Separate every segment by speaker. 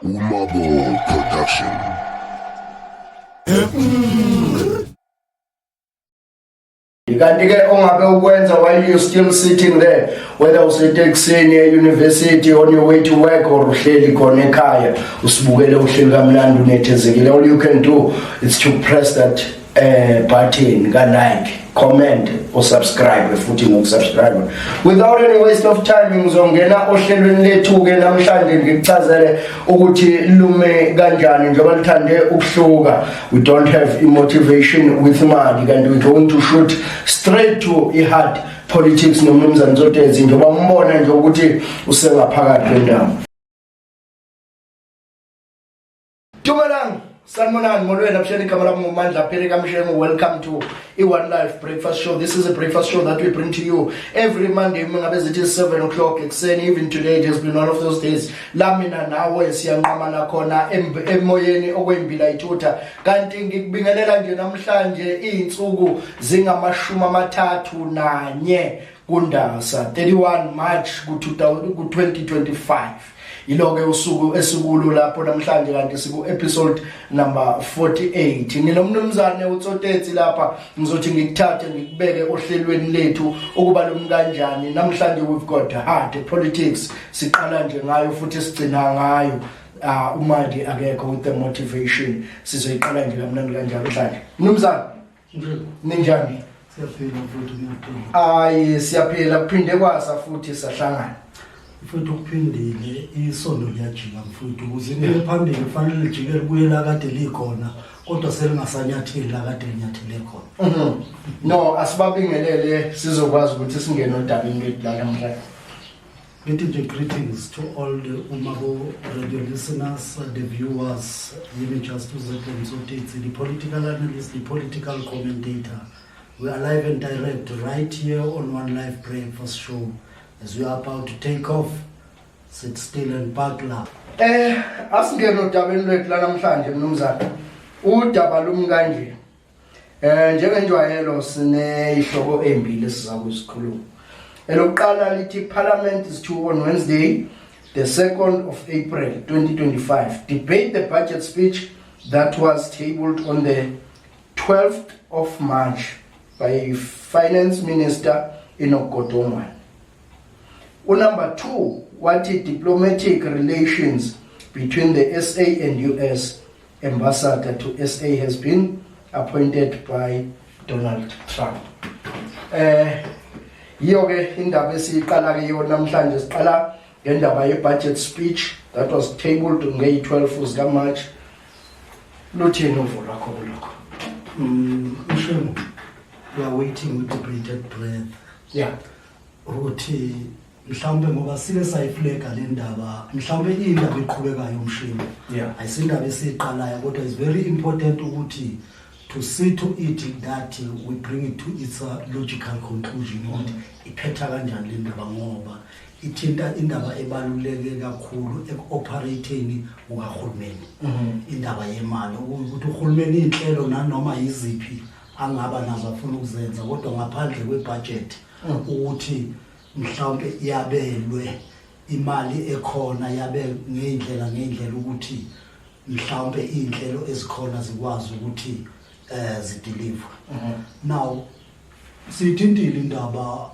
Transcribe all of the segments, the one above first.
Speaker 1: Umabo Production.
Speaker 2: Kanti-ke ongabe ukwenza while you're still sitting there, whether useteksini e-university on your way to work or uhleli khona ekhaya usibukele uhleli kamnandi unethezekile, all you can do is to press that button ka-like, comment or subscribe futhi ngokusubscribe. Without any waste of time ngizongena ohlelweni lethu-ke namhlanje ngikuchazele ukuthi lume kanjani njengoba lithande ukuhluka. We don't have motivation with mali kanti we're going to shoot straight to i-hard politics nomnumzane Ntsotezi njengoba umbona nje ukuthi usengaphakathi kwendawo. Dumelang, sanibonani molweni absheni igama lami ngumandla Phiri kaMshengu. Welcome to i-One Life Breakfast Show. This is a breakfast show that we bring to you every Monday ngabe zithi 7 o'clock ekuseni. Even today it has been one of those days la mina nawe siyanqamana khona emoyeni okwembila ithutha. Kanti ngikubingelela nje namhlanje izinsuku zingamashumi 31 kuNdasa 31 March ku-2025. Iloke usuku esikulo lapho namhlanje kanti siku episode number 48. Nginomnumzane uTsotezi lapha ngizothi ngikuthathe ngikubeke ohlelweni lethu ukuba lomu kanjani. Namhlanje we've got hard politics, siqala nje ngayo futhi sigcina ngayo. Umandi akekho with the motivation sizoyiqala nje kamnandi kanjalo mhlanje. Mnumzane ninjani?
Speaker 3: Siyaphila futhi ngiyaduma.
Speaker 2: Siyaphila kuphinde kwasa futhi sahlangana.
Speaker 3: Mfuthu kuphindile isondo liyajika mfuthu ukuze niye phambili kufanele lijikele kuyela kade likhona kodwa selingasanyatheli la kade linyathele khona.
Speaker 2: No, asibabingelele sizokwazi ukuthi singene odabeni lethu la namhlanje.
Speaker 3: Ngithi nje greetings to all the Umabo radio listeners, the viewers, even just to Ntsotezi, the political analyst, the political commentator. We are live and direct right here on One Life Breakfast Show. As we are about to take off, sit still and buckle.
Speaker 2: Asingene odabeni lethu la namhlanje mnumzane. Udaba lumi kanje. Njengenjwayelo sine ihloko embili sizakusikhuluma. Elokuqala lithi Parliament is due on Wednesday, the 2nd of April 2025. Debate the budget speech that was tabled on the 12th of March by Finance Minister Enoch Godongwana. Number 2, what is diplomatic relations between the SA and US ambassador to SA has been appointed by Donald Trump. Yiyo-ke indaba esiqala-ke yona namhlanje siqala ngendaba ye-budget speech that was tabled ngeyi-12 zikaMarch. Luthini uvo lwakho kulokho?
Speaker 3: Mshengu, we are waiting with bated breath.
Speaker 2: Yeah.
Speaker 3: Ukuthi mhlawumbe ngoba sike sayiflega le ndaba mhlawumbe indaba eqhubekayo Mshengu.
Speaker 2: Yeah.
Speaker 3: Ayisindaba esiqalayo kodwa is very important ukuthi to see to it that we bring it to its logical conclusion ukuthi iphetha kanjani le ndaba ngoba ithinta indaba ebaluleke kakhulu ekuoperating ukahulumeni. Indaba yemali ukuthi uhulumeni inhlelo nanoma iziphi angaba nazo afuna ukuzenza kodwa ngaphandle kwebudget ukuthi mhlawumbe yabelwe imali ekhona yabe ngendlela ukuthi mhlawumbe inhlelo ezikhona zikwazi ukuthi zideliver. Now sithintile indaba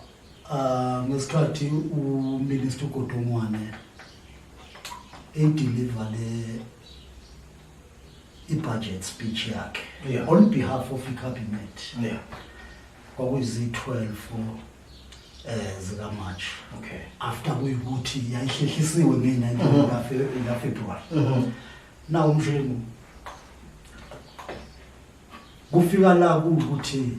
Speaker 3: ngesikhathi uMinister Godongwana edeliver i-budget speech yakhe on behalf of the cabinet.
Speaker 2: Yeah.
Speaker 3: Kwakuyizi-12 zikaMarch.
Speaker 2: Okay.
Speaker 3: After kuyikuthi yayihlehlisiwe nge-19 kaFebruary. Now Mshengu kufika la ukuthi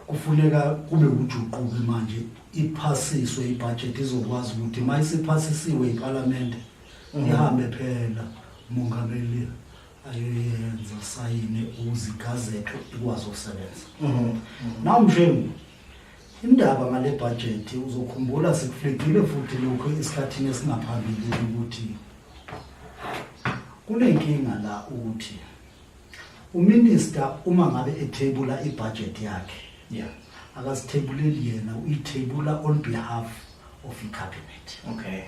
Speaker 3: kufuneka kube ujuquke manje iphasiswe ibudget izokwazi ukuthi mayisiphasisiwe iParliament ihambe phela umongameli ayoyenza sayine uzigazette ikwazi ukusebenza. Now Mshengu indaba ngale budget uzokhumbula sikuflegile futhi lokho esikhathini esingaphambili ukuthi kunenkinga la ukuthi uminister uma ngabe ethebula ibudget yakhe akazithebuleli yena uyithebula on behalf of i-cabinet.
Speaker 2: Okay.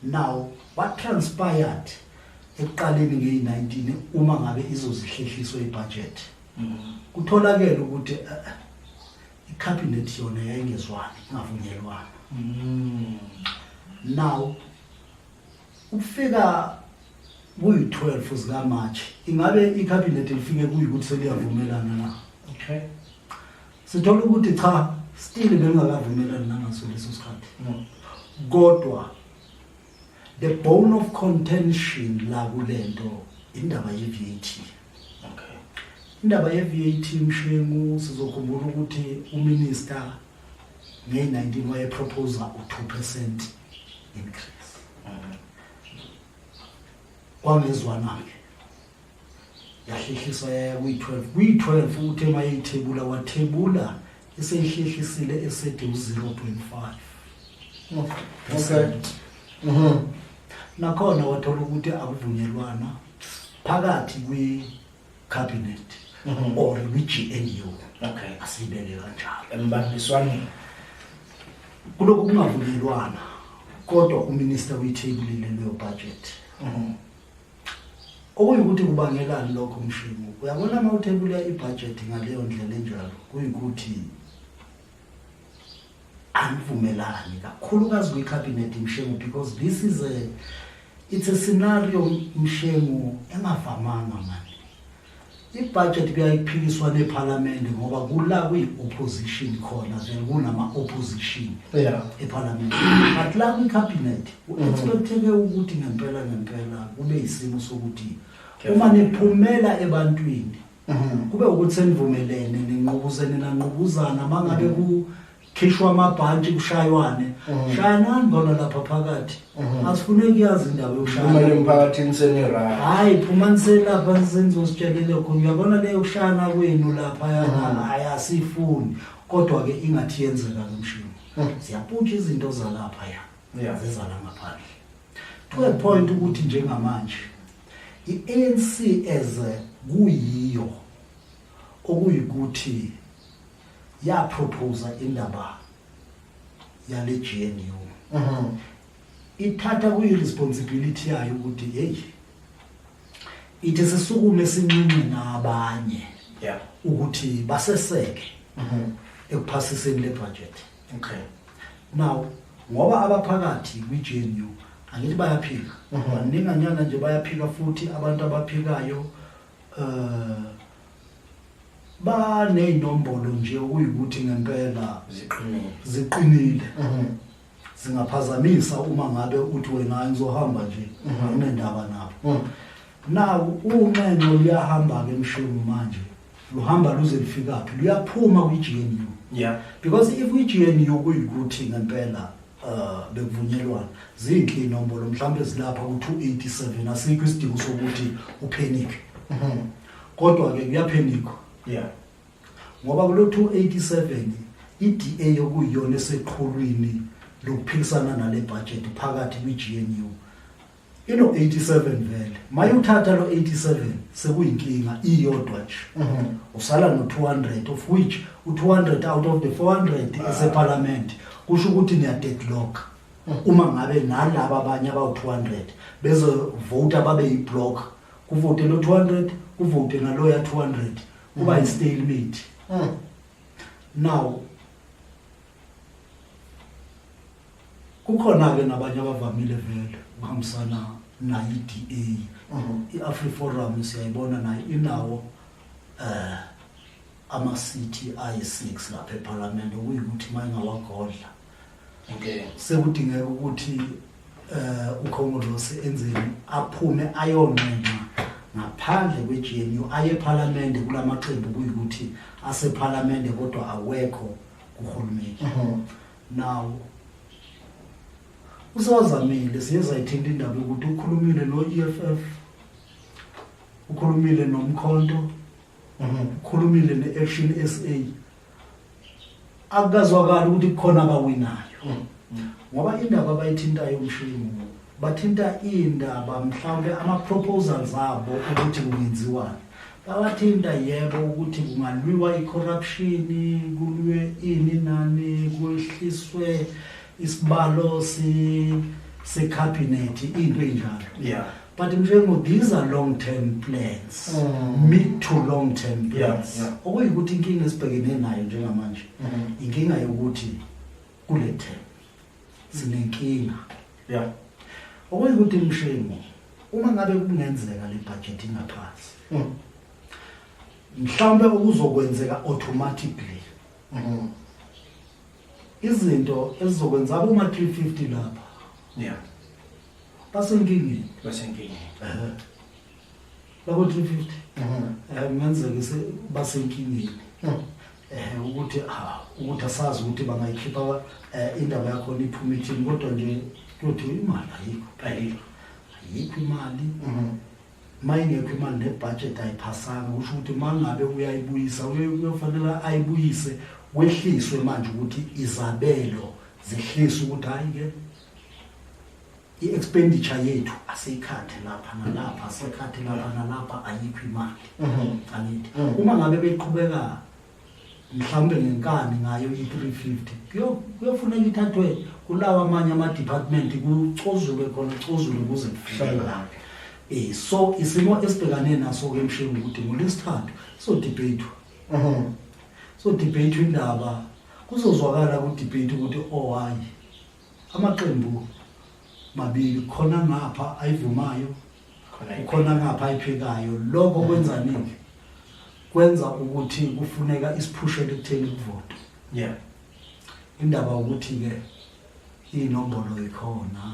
Speaker 3: Now what transpired ekuqaleni nge-19 uma ngabe izozihlehliswa ibudget kutholakala ukuthi i-cabinet yona yayingezwani ingavunyelwana. Now ukufika kuyi-12 zika March ingabe i-cabinet lifike kuyikuthi seliyavumelana na.
Speaker 2: Okay.
Speaker 3: Sithola ukuthi cha still bengakavumelani nangaso leso sikhathi. Kodwa the bone of contention la kulento indaba ye-VAT.
Speaker 2: Okay.
Speaker 3: Indaba ye-VAT Mshengu sizokhumbula ukuthi uminister nge-19 wayepropose u 2% increase. Kwangezwana-ke yahlehliswa yaya kuyi-12 kuyi-12 uthe mayeyithebula wathebula eseyihlehisile esede u-0.5.
Speaker 2: Okay.
Speaker 3: Nakhona wathola ukuthi akuvunyelwana phakathi kwi-cabinet or kwi-GNU.
Speaker 2: Okay.
Speaker 3: Asibeke kanjalo
Speaker 2: Embambiswaneni.
Speaker 3: kulokhu kungavunyelwana kodwa uminister uyithebulile leyo budget. Okuyikuthi kubangelani lokho Mshengu? Uyabona uma uthebula ibudget ngaleyo ndlela enjalo kuyikuthi anivumelani kakhulukazi kwi-cabinet Mshengu because this is it's a scenario Mshengu engavamanga manje. I-budget kuyayiphikiswa neParliament ngoba kula kuyi-opposition khona then kunama-opposition eParliament. But la kwi-cabinet u-expecteke ukuthi ngempela kube isimo sokuthi uma niphumela ebantwini kube ukuthi senivumelene ninqubuzana mangabe kukhishwa amabhantshi kushaywane shayanani bona lapha phakathi asifuneki yazi indaba yokushayana
Speaker 2: Kumele emphakathini senira.
Speaker 3: hayi phumanisela lapha senzositshelele khona uyabona leyo kushayana kwenu lapha yana ayasifuni kodwa ke ingathi yenzeka ngomshini siyapuntsha izinto zalapha ya zezala ngaphandle to a point ukuthi njengamanje i-ANC as kuyiyo okuyikuthi yapropose indaba yale GNU ithatha kuyi-responsibility yayo ukuthi hey ithi sisukume sincinci nabanye ukuthi baseseke ekuphasiseni le budget.
Speaker 2: Okay.
Speaker 3: Now ngoba abaphakathi kwi-GNU angithi bayaphika baninganyana nje bayaphika futhi abantu abaphikayo baneyinombolo nje okuyikuthi ngempela ziqinile zingaphazamisa uma ngabe uthi wena ngizohamba nje unendaba nabo. Now unqenqo luyahamba ke Mshengu manje luhamba luze lifika phi luyaphuma kwi-GNU. Because if i-GNU kuyikuthi ngempela bekuvunyelwana zinhle inombolo mhlawumbe zilapha ku-287 asikho isidingo sokuthi upanic. Kodwa ke kuyaphenikwa ngoba kulo 287 i-DA yokuyiyona eseqhulwini lokuphikisana nale budget phakathi kwi-GNU ino 87 vele mayuthatha lo 87 sekuyinkinga iyodwa nje usala no 200 of which u200 out of the 400 eseparliament kusho ukuthi niya deadlock uma ngabe nalabo abanye abawu200 bezovota babe yiblock kuvote lo 200 kuvote nalo ya 200 kuba yi-stalemate. Now kukhona ke nabanye abavamile vele ukuhambisana nayo i-DA i-AfriForum siyayibona nayo inawo ama-city ayi-6 lapha eParliament okuyikuthi mayingawagodla sekudingeka ukuthi ukhongolose enzeni aphume ayonqenqa ngaphandle kwe-GNU aye eParliament kulamaqembu kuyikuthi aseParliament kodwa awekho kuhulumeni. Now usawazamile siyezayithinta indaba yokuthi ukhulumile no-EFF ukhulumile noMkhonto ukhulumile ne-Action SA akukazwakala ukuthi kukhona abawinayo ngoba indaba abayithintayo Mshengu bathinta indaba mhlawumbe ama-proposals abo ukuthi kungenziwani bawathinta yebo ukuthi kungalwiwa i-corruption kulwe ini nani kwehliswe isibalo se cabinet into enjalo.
Speaker 2: Yeah.
Speaker 3: But mfengu, these are long-term plans, mid to long-term plans.
Speaker 2: Yeah.
Speaker 3: Okuyikuthi inkinga esibhekene nayo njengamanje, inkinga yokuthi kule term sinenkinga.
Speaker 2: Yeah.
Speaker 3: Okuyikuthi mfengu, uma ngabe kungenzeka le budget ingaphansi, mhlawumbe okuzokwenzeka automatically. Izinto ezizokwenza uma 350 lapha.
Speaker 2: Yeah.
Speaker 3: Basenkingeni. Labo 350. Ngenzeka basenkingeni. Ukuthi asazi ukuthi bangayikhipha indaba yakho iphumithini kodwa nje kuthi imali ayikho imali. Mayingekho imali nebudget ayiphasanga usho ukuthi mangabe uyayibuyisa uyofanele ayibuyise wehliswe manje ukuthi izabelo zehliswe ukuthi hayi ke i-expenditure yethu asiyikhathe lapha nalapha asikhathe lapha nalapha ayikho imali. Angithi uma ngabe beqhubeka mhlawumbe ngenkani ngayo i-350 kuyofuneka ithathwe kulawa amanye ama-department kucozulwe khona kuze kufike lapha. So isimo esibhekane naso ke mshini ukuthi ngolesithathu so debate indaba kuzozwakala ku debate ukuthi hayi amaqembu mabili khona ngapha ayivumayo khona ngapha ayiphekayo. Lokho kwenza nini? Kwenza ukuthi kufuneka isiphushele ekutheni ukuvota.
Speaker 2: Yeah.
Speaker 3: Indaba ukuthi ke inombolo ikhona.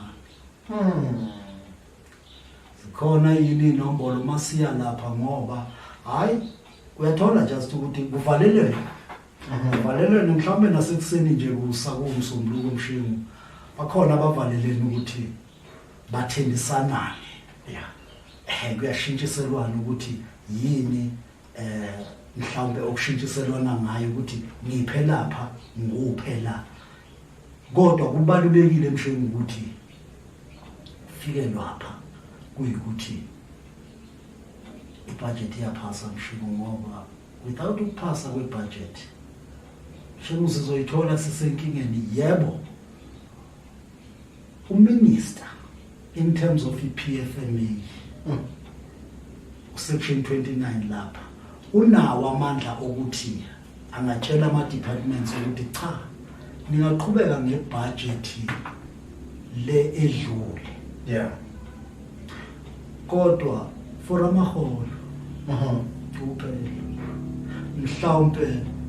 Speaker 3: Zikhona yini inombolo masiya lapha ngoba hayi uyathola just ukuthi kuvalelwe. Kuvalelwe mhlawumbe nasekuseni nje kusakumsombuluko mshini. Bakhona abavaleleni ukuthi bathendisanane. Yeah. Kuyashintshiselwana ukuthi yini mhlawumbe okushintshiselwana ngayo ukuthi ngiphe lapha nguphe la. Kodwa kubalulekile mshini ukuthi fike lapha kuyikuthi ibudget iyaphasa mshini ngoba without ukuphasa kwebudget mshini sizoyithola sisenkingeni. Yebo, uminister in terms of iPFMA section 29 lapha unawo amandla okuthi angatshela ama departments ukuthi cha ningaqhubeka ngebudget le edlule.
Speaker 2: Yeah.
Speaker 3: Kodwa for amaholo kuphela mhlawumbe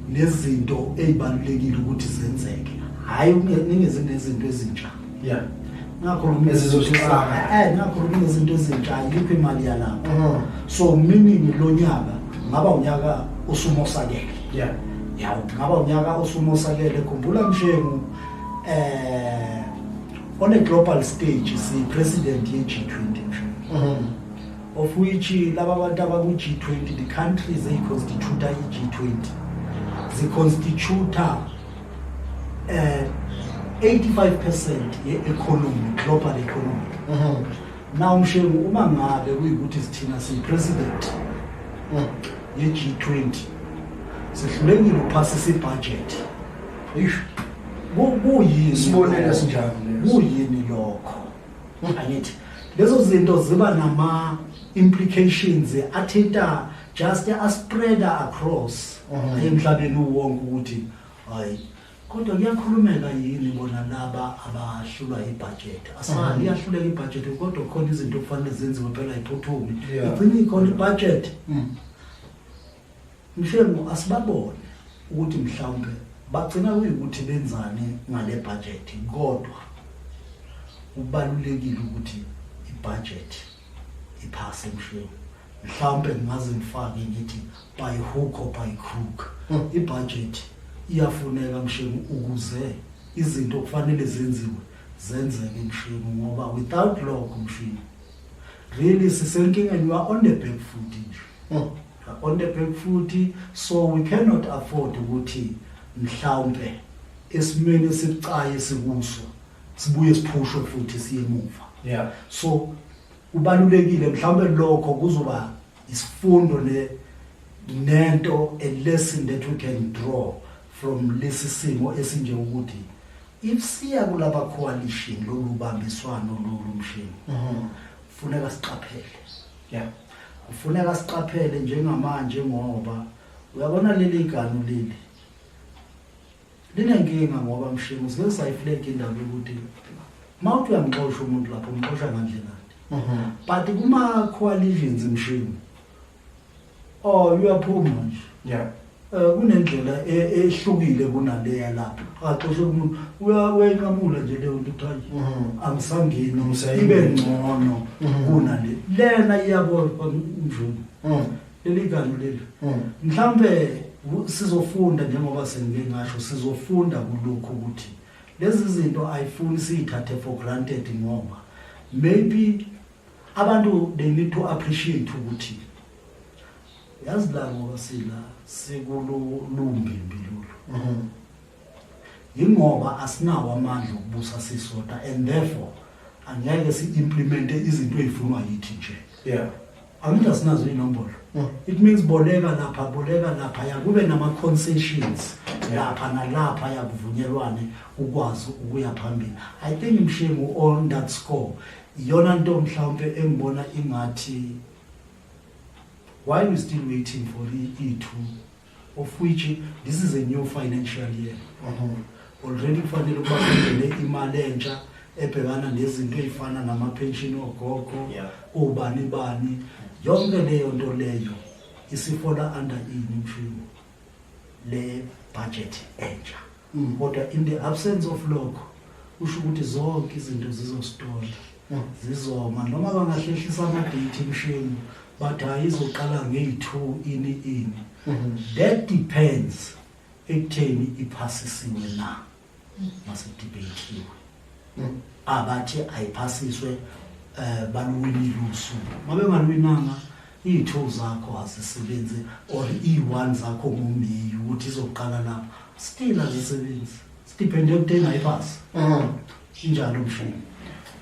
Speaker 3: nezinto ezibalulekile ukuthi zenzeke hayi ningezinto ezintsha.
Speaker 2: Yeah.
Speaker 3: Ngakhuluma izinto ezintsha ayikho imali yalapho. So meaning lo nyaka ngaba unyaka osumosakele.
Speaker 2: Yeah.
Speaker 3: Ngaba unyaka osumosakele. Khumbula mshengu on a global stage si president ye G20 of which laba bantu abaku G20 the countries they constitute i-G20 they constitute 85% ye-economy, global economy. Now mshengu uma ngabe kuyikuthi sithina si president ye G20 sihlulekile ukuphasisa ibudget. Kuyini
Speaker 2: sibonele sinjalo leso?
Speaker 3: Kuyini lokho? Angithi lezo zinto ziba nama implications athinta just spread across emhlabeni wonke ukuthi hayi kodwa kuyakhulumeka yini bona laba abahlulwa ibudget. Asali iyahluleka ibudget kodwa khona izinto kufanele zenziwe phela iphuthume. Igcina ikhona ibudget. Mshengu asibabone ukuthi mhlawumbe bagcina kuyikuthi benzane ngale budget kodwa ubalulekile ukuthi ibudget iphase mshengu. Mhlawumbe ngaze ngifake ngithi by hook or by crook ibudget iyafuneka mshengu ukuze izinto kufanele zenziwe zenzeke mshengu ngoba without lokho mshengu really sisenkingeni you are on the back foot nje. On the back foot, so we cannot afford ukuthi mhlawumbe esimene sicaye sikuso sibuye siphushwe futhi siye emuva.
Speaker 2: Yeah.
Speaker 3: So ubalulekile mhlawumbe lokho kuzoba isifundo nento a lesson that we can draw from lesi simo esinje ukuthi if siya kulaba coalition lolubambiswano lolumshini kufuneka siqaphele kufuneka siqaphele njengamanje ngoba uyabona leli ganu leli linenkinga ngoba mshini sike sayiflake indaba ukuthi mawuthi uyamxosha umuntu lapho umxosha ngandlela but kuma coalitions mshini uyaphuma nje kunendlela ehlukile kunaleya lapha axoshe umuntu uyawenqamula nje leyo nto hayi angisangeni ibe ngcono kunale lena iyabona mjuni leli ganu leli mhlambe sizofunda njengoba sengike ngasho sizofunda kulokho ukuthi lezi zinto ayifuni siyithathe for granted ngoba maybe abantu they need to appreciate ukuthi yazi la ngoba sila sekululumbi impilo ingoba asinawo amandla okubusa sisodwa and therefore angeke si-implemente izinto ezifunwa yithi nje angithi asinazo inombolo it means boleka lapha yakube nama-concessions lapha nalapha yakuvunyelwane ukwazi ukuya phambili. I think Mshengu on that score iyona nto mhlawumbe engibona ingathi why we still waiting for E2 of which this is a new financial year. Already kufanele ukuba kungene imali entsha ebhekana nezinto ezifana nama-pension ogogo ubani yonke leyo nto leyo isifola under Mshengu le budget entsha. Kodwa in the absence of lokho usho ukuthi zonke izinto zizostonda zizoma noma bangahlehlisa ama-date Mshengu but ayizoqala nge-2 ini that depends ekutheni iphasisiwe na masidebate abathi ayiphasiswe baluwinile usuku mabe ngalwinanga i2 zakho azisebenze or i1 zakho ngumbi ukuthi izoqala lapha still azisebenzi depende ekutheni ayiphasi injalo Mshengu.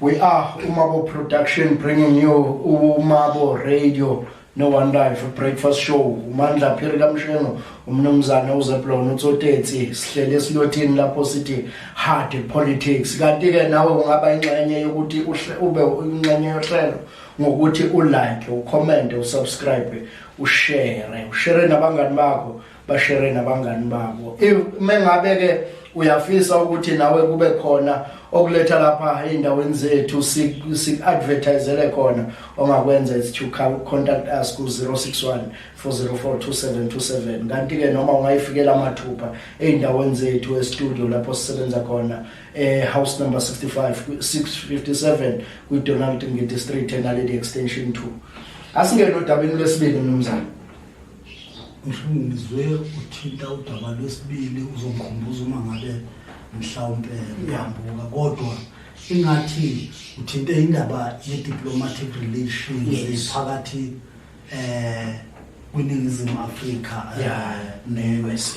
Speaker 2: We are Umabo Production bringing you Umabo Radio No One Life Breakfast Show. Umandla Phiri Mshengu umnumzana uZeplon uTsotetsi sihlele silothini lapho sithi hard politics. Kanti ke nawe ungaba ingxenye yokuthi ube ingxenye yohlelo ngokuthi ulike, ucomment, usubscribe, ushare nabangani bakho, bashare nabangani babo. Mengabe ke uyafisa ukuthi nawe kube khona okuletha lapha endaweni zethu advertisele khona ongakwenza is to contact us ku 061 404 2727. Kanti ke noma ungayifikela amathupha endaweni zethu e-studio lapho sisebenza khona house number 657 ku Donald Ngidi Street Naledi extension 2. Asingene odabeni lesibili mnumzana.
Speaker 3: Ngizwe uthinta udaba lwesibili uzongikhumbuza uma ngabe mhlawumbe ngihambuka kodwa ingathi uthinte indaba ye-diplomatic relations phakathi kwiningizimu Afrika ne-US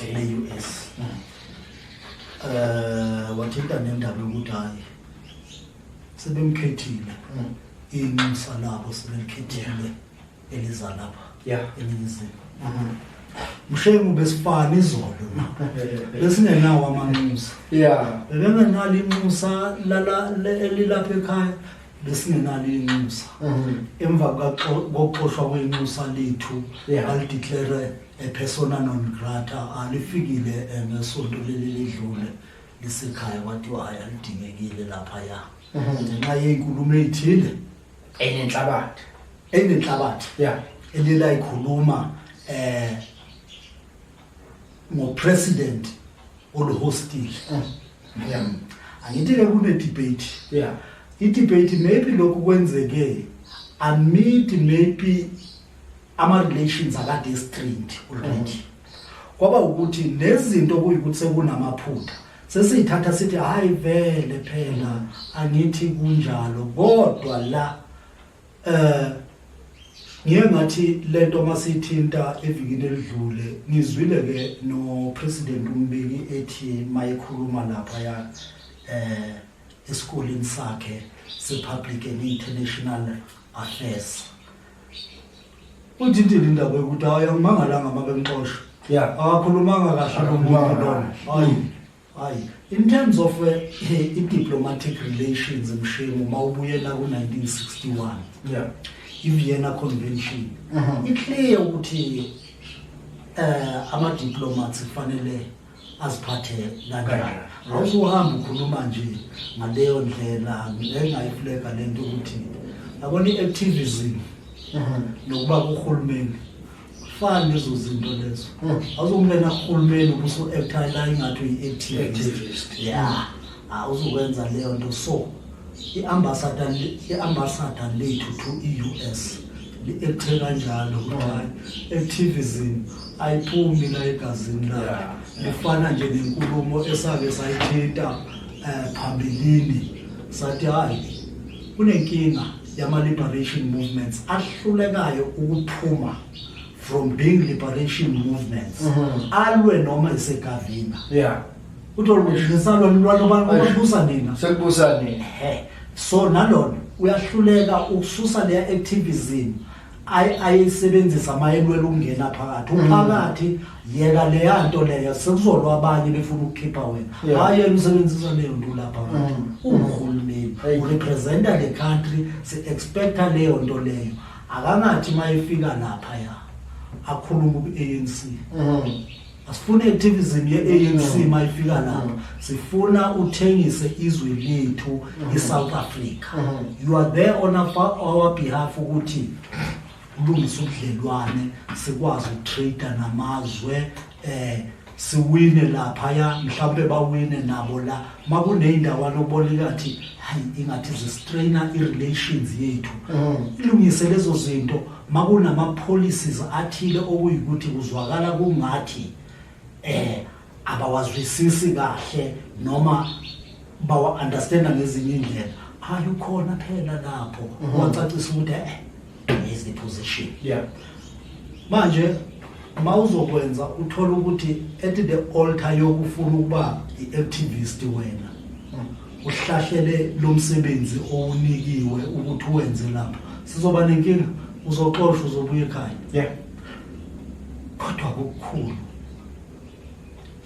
Speaker 3: wathinta nendaba yokuthi hayi sebemkhethile inxusa labo sebemkhethile eliza lapha eningizimu. Mshengu besifana izolo besingenawo amanxusa bebengenalo inxusa elilapha ekhaya besingenalo inxusa emva kokuxoshwa kwenxusa lethu alideclare persona non grata alifikile ngesonto leli ledlule lisekhaya kwathiwa hayi alidingekile laphaya ngenxa yenkulumo ethile enenhlabathi elila ikhuluma ngo-president olu-hostile. Angithi ke kune-debate. I-debate maybe lokhu kwenzeke amid maybe ama-relations akade strained already. Kwaba ukuthi nezinto kuyikuthi sekunamaphutha sesiyithatha sithi hayi vele phela angithi kunjalo kodwa la ngiye ngathi lento masithinta evikini elidlule ngizwile ke no president uMbeki ethi mayikhuluma lapha ya esikoleni sakhe se-public and international affairs uthintile indaba yokuthi hayi angimangalanga mabenxosha akakhulumanga kahle lo muntu lona hayi Hayi, in terms of diplomatic relations mshengu mawubuyela ku1961
Speaker 2: yeah
Speaker 3: iVienna Convention iclear ukuthi ama diplomats kufanele aziphathe kanjani. Awuzuhamba ukhuluma nje ngaleyo ndlela engayifleka lento ukuthi yabona iactivism nokuba kuhulumeni fana lezo zinto lezo. Awuzongena kuhulumeni ubuso actor la ingathi uyiactivist. Yeah. Awuzokwenza leyo nto. So iambassador lethu to US li-acte kanjalo ukuthi activism ayiphumi la egazini lakhe. Lifana nje nenkulumo esake sayithinta phambilini sathi hayi kunenkinga yama liberation movements ahlulekayo ukuphuma from being liberation movements alwe noma isegavina.
Speaker 2: Yeah.
Speaker 3: Utholwa lwabantu nina
Speaker 2: sekubusa nini.
Speaker 3: So nalona uyahluleka ukususa le activism ayisebenzisa amayelwela ukungena phakathi uphakathi yeka le yanto leyo sekuzolwa abanye befuna ukukhipha wena hayi umsebenzisa leyo nto lapha uhulumeni urepresenta the country se expecta leyo nto leyo akangathi mayifika lapha ya akhuluma ku-ANC. Asifuna activism ye-ANC mayifika lapha sifuna uthengise izwe lethu iSouth Africa. You are there on our behalf ukuthi ulungisa ubudlelwane sikwazi ukutrade namazwe siwine lapha ya mhlawumbe bawine nabo la makuneyindawo lokubona ukuthi hayi ingathi zistrainer irelations yethu ilungise lezo zinto makunama policies athile okuyikuthi kuzwakala kungathi abawazwisisi kahle noma bawa understand ngezinye indlela ayukhona phela lapho wacacisa ukuthi is the position.
Speaker 2: Yeah.
Speaker 3: Manje mawuzokwenza uthola ukuthi at the altar yokufuna ukuba iactivist wena uhlahlele lo msebenzi owunikiwe ukuthi uwenze lapha sizoba nenkinga uzoxoshwa uzobuya ekhaya.
Speaker 2: Yeah.
Speaker 3: Kodwa kukhulu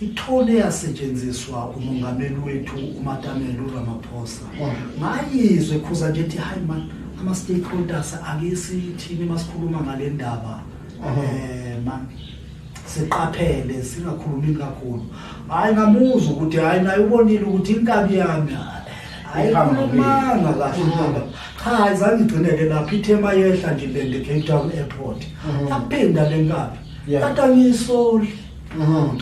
Speaker 3: ithole yasetshenziswa umongameli wethu uMatamela uRamaphosa ngayizwe khuza nje ethi hayi man ama stakeholders akesithini masikhuluma ngale ndaba man siqaphele singakhulumi kakhulu hayi ngamuzwa ukuthi hayi naye ubonile ukuthi inkabi yami ayikhulumanga kahle cha ayizange igcineke lapha ithema yehla nje le Cape Town airport yaphinda lenkabi kade ngisoli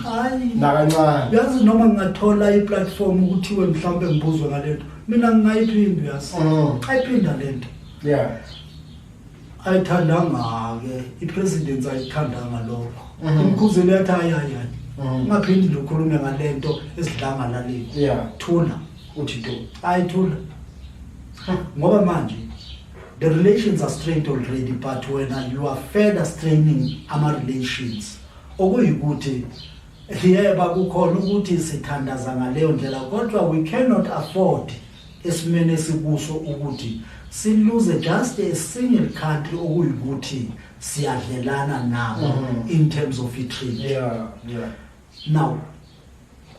Speaker 3: hayi
Speaker 2: nakancane
Speaker 3: yazi noma ngingathola iplatform ukuthiwe mhlawumbe ngibuzwe ngalento mina ngingayiphinda yazi ayiphinda lento.
Speaker 2: Yeah.
Speaker 3: Ayithandanga ke ipresident ayithandanga lokho umkhuzeli yathi hayi ungaphindi lokhulume ngalento esidlanga laleni.
Speaker 2: Yeah.
Speaker 3: Thula
Speaker 2: uthi to
Speaker 3: ayithula ngoba manje the relations are strained already but when you are further straining ama relations okuyikuthi yeba kukhona ukuthi sithandaza ngaleyo ndlela kodwa we cannot afford esimene sikuso ukuthi silose just a single country okuyikuthi siyadlelana nabo in terms of trade.
Speaker 2: Yeah.
Speaker 3: Now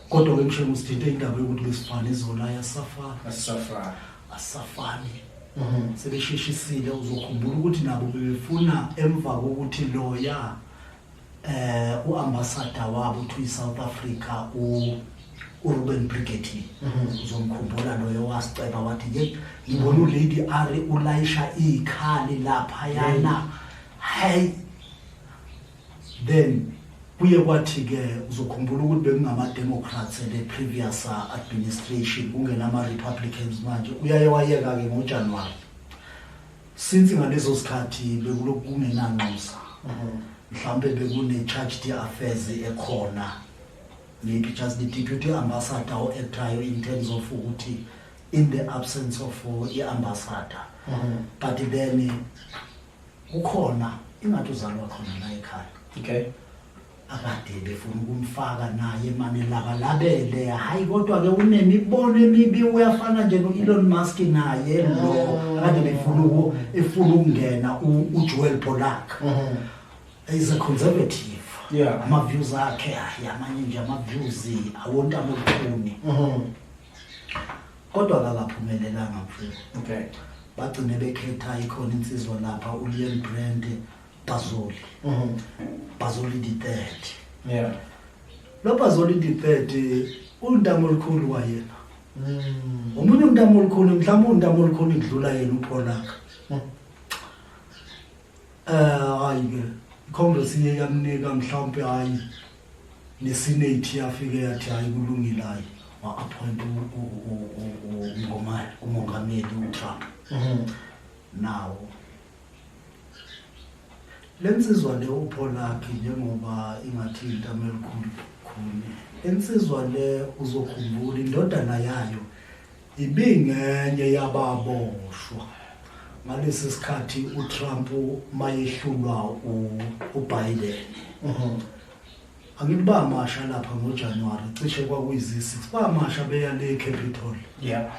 Speaker 3: kodwa ngisho usithethe indaba yokuthi lesifana izola asafani sebesheshisile uzokhumbula ukuthi nabo bebefuna emva kokuthi loya uambassador wabo to South Africa uRuben Brigeti uzomkhumbula loyo wasiceba wathi ke ngibona uLady Ari ulayisha ikhali lapha yana hey then kuye kwathi ke uzokhumbula ukuthi bekungama Democrats le previous administration kungenama Republicans manje uyaye wayeka ke ngoJanuary since ngalezo sikhathi bekuloku kungenanxusa mhlambe bekune charged affairs ekhona maybe just the deputy ambassador or actor in terms of ukuthi in the absence of the ambassador but then ukhona ingathi uzalwa khona la ekhaya.
Speaker 2: Okay.
Speaker 3: Akade befuna ukumfaka naye manelaka labele hayi kodwa ke unemibono emibi uyafana nje noElon Musk naye lo akade befuna ukungena uJoel Polak is a conservative
Speaker 2: Yeah.
Speaker 3: Ama-views akhe yamanye nje ama-views awontamo olukhuni kodwa kakaphumelelanga mfethu.
Speaker 2: Okay.
Speaker 3: Bagcine bekhetha ikhona insizwa lapha uLiam Brand Bazoli. Bazoli the third.
Speaker 2: Yeah.
Speaker 3: Lo Bazoli the third untamo olukhulu wayena. Omunye untamo olukhulu mhlawumbe untamo olukhulu idlula yena uPolak. Hayi Congress iye yamnika mhlawumbe hayi neSenate yafike yathi hayi kulungile hayi wa-appoint umongameli uTrump. Now lensizwa le uPolak njengoba ingathi intamo elikhulu khulu insizwa le uzokhumbula indodana yayo ibingenye yababoshwa ngalesi sikhathi uTrump mayehlulwa uBiden. Angithi bamasha lapha ngoJanuary cishe kwakuyizi6 bamasha beya le Capitol.
Speaker 2: Yeah.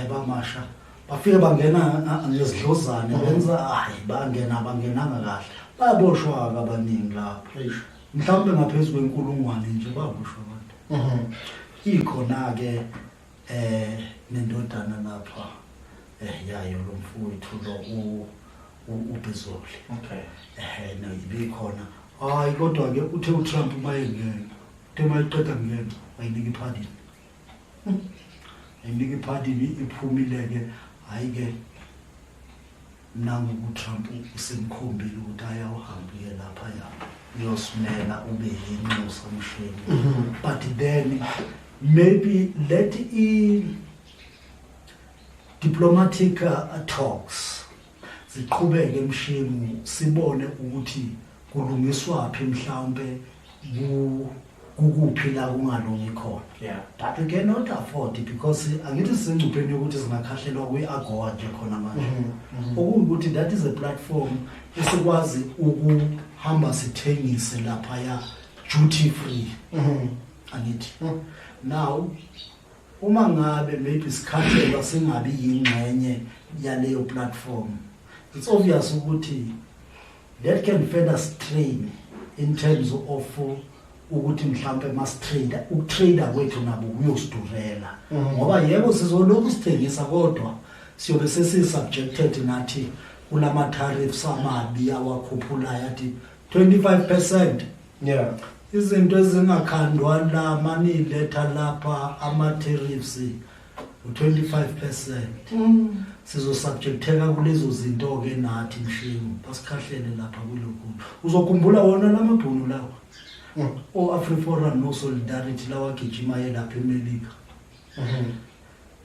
Speaker 3: Bamasha bafike bangena ngezidlozane benza hayi bangenanga kahle baboshwa abaningi lapha mhlawumbe ngaphezulu kwenkulungwane nje baboshwa abantu. Ikhona ke nendodana lapha yayo lo mfowethu lo uBezoli.
Speaker 2: Okay.
Speaker 3: No ibikhona hayi kodwa ke uthe uTrump mayengena uthe mayiqeda ngena ayinika ipardon. Ayinika ipardon iphumile ke hayi ke nangu uTrump usemkhombile ukuthi ayawuhambile lapha uyosimela ube yinxusa umshini. But then maybe let diplomatic talks ziqhubeke emshini sibone ukuthi kulungiswa phi mhlawumbe kukuphi la kungalungi khona.
Speaker 2: Yeah.
Speaker 3: But we cannot afford it because angithi singcupheni ukuthi singakhahlelwa kwi-AGOA nje khona manje. Ukuthi that is a platform esikwazi ukuhamba sithengise lapha ya duty free. Angithi. Now uma ngabe maybe sikhathelwa singabi yingxenye yaleyo platform, it's obvious ukuthi that can further strain in terms of ukuthi mhlambe ukutrader kwethu nabo kuyosidurela ngoba yebo sizolokhu sithengisa kodwa siyobe sesisubjected nathi kulama tariffs amabi awakhuphula yathi 25%.
Speaker 2: Yeah.
Speaker 3: Izinto ezingakhandwa la mani letha lapha ama tariffs u25%. Sizosubjecteka kulezo zinto ke nathi mshini basikhahlele lapha kulokhu. Uzokhumbula wona lamabhunu lawo. O-AfriForum no Solidarity lawa gijima lapha eMelika.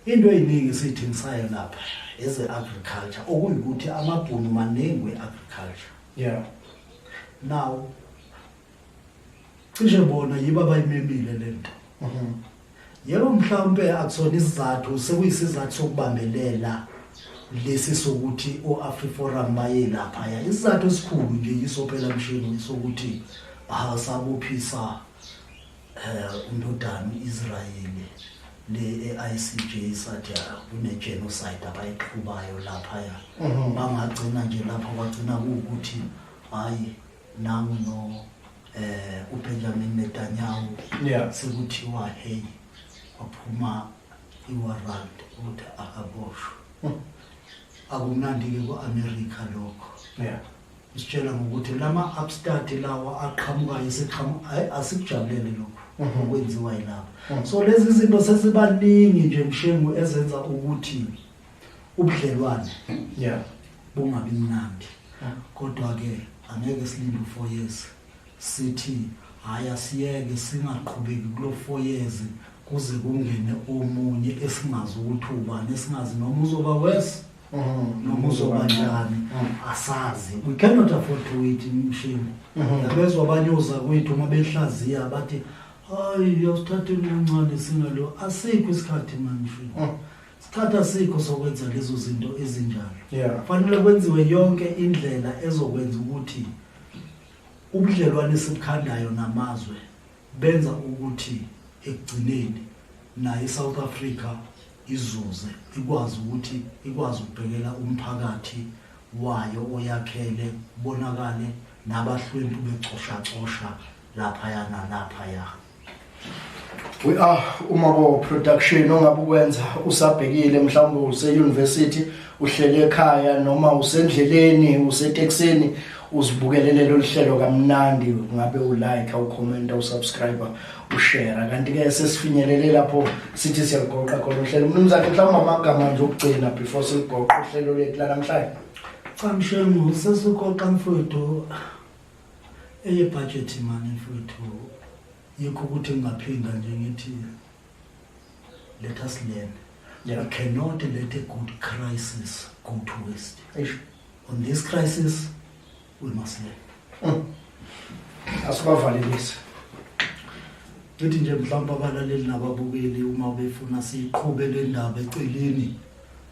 Speaker 3: Into eyiningi sithengisayo lapha eze agriculture okuyikuthi amabhunu manengwe agriculture.
Speaker 2: Yeah.
Speaker 3: Now cishe bona yiba bayimemile lento. Yebo mhlawumbe akusona isizathu sekuyisizathu sokubambelela lesi sokuthi o-AfriForum baye lapha ya isizathu esikhulu nje yiso phela mshini sokuthi sabophisa undodana Israeli le ICJ sathi kune genocide abayiqhubayo lapha ya bangagcina nje lapha bagcina ukuthi hayi nangu no uBenjamin Netanyahu sekuthiwa hey waphuma iwarrant ukuthi akaboshwe. Akumnandi ke ku-America lokho.
Speaker 2: Yeah.
Speaker 3: Isitshela ngokuthi lama upstart lawa aqhamuka hayi asikujabulele lokho okwenziwa yilapha. So lezi zinto sesibaningi nje mshengu ezenza ukuthi ubudlelwane bungabi mnandi. Kodwa ke angeke silinde 4 years sithi haya siyeke singaqhubeki kulo 4 years kuze kungene omunye esingazi ukuthi ubani esingazi noma uzoba worse noma uzoba njani asazi. We cannot afford to wait mshini. Yabezwa abanyoza kwethu mabehlaziya bathi hayi yosithathela uncane singalo asikho isikhathi manje. Isikhathi asikho sokwenza lezo zinto ezinjalo. Fanele kwenziwe yonke indlela ezokwenza ukuthi ubudlelwane esibukhandayo namazwe benza ukuthi ekugcineni nayo iSouth Africa izuze ikwazi ukubhekela umphakathi wayo oyakhele bonakale nabahlwempu becosha laphaya nalaphaya.
Speaker 2: We are Umabo Production. Ongabe ukwenza usabhekile mhlawumbe use-university uhlele ekhaya noma usendleleni useteksini uzibukelele lo hlelo kamnandi ngabe ulike ucomment usubscribe ushare kanti ke sesifinyelele lapho sithi siyagoqa khona uhlelo mnumzane mhlawumbe amagama nje okugcina before sigoqa uhlelo lethu namhlanje.
Speaker 3: Cha mshemu sesigoqa mfowethu budget mani mfowethu yikho ukuthi ngingaphinda nje ngithi let us learn.
Speaker 2: Yeah.
Speaker 3: We cannot let a good crisis go to waste.
Speaker 2: Eish.
Speaker 3: On this crisis, we must learn.
Speaker 2: Asibavalelise.
Speaker 3: Ngithi nje mhlawumbe abalaleli nababukeli uma befuna siqhube le ndaba eceleni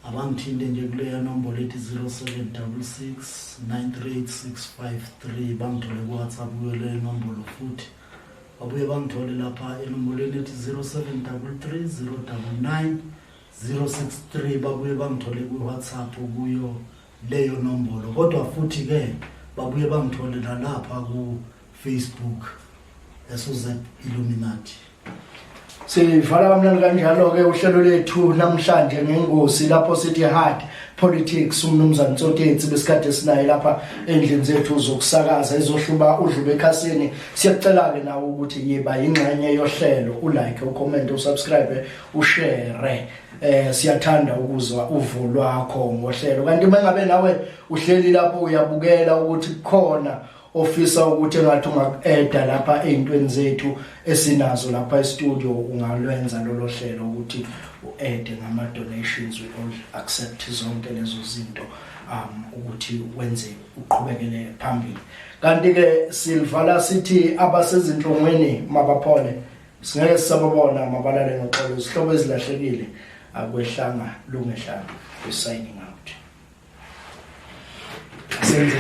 Speaker 3: abangithinde nje kuleya nombolo ethi 0766938653 bangithole ku WhatsApp kuyo le nombolo futhi babuye bangithole lapha enombolweni ethi 0733099063 babuye bangithole ku WhatsApp kuyo leyo nombolo kodwa futhi ke babuye bangithole lapha ku Facebook esuze Illuminati.
Speaker 2: Sivala kamnandi kanjalo ke uhlelo lethu namhlanje ngengosi lapho sithi hard politics umnumzane Ntsothetsi besikade sinaye lapha endlini zethu zokusakaza ezohluba udlube ekhasini. Siyacela ke nawe ukuthi yiba ingxenye yohlelo ulike ucomment usubscribe ushare siyathanda ukuzwa uvo lwakho ngohlelo kanti mangabe nawe uhleli lapho uyabukela ukuthi khona ofisa ukuthi ngathi ungaeda lapha ezintweni zethu esinazo lapha e-studio ungalwenza lolo hlelo ukuthi uede ngama donations. We all accept zonke lezo zinto ukuthi wenze uqhubekele phambili kanti ke silvala sithi abasezinhlongweni mabaphole singeke sisababona mabalale ngoxolo isihlobo ezilahlekile akwehlanga lungehlanga we signing out. Senze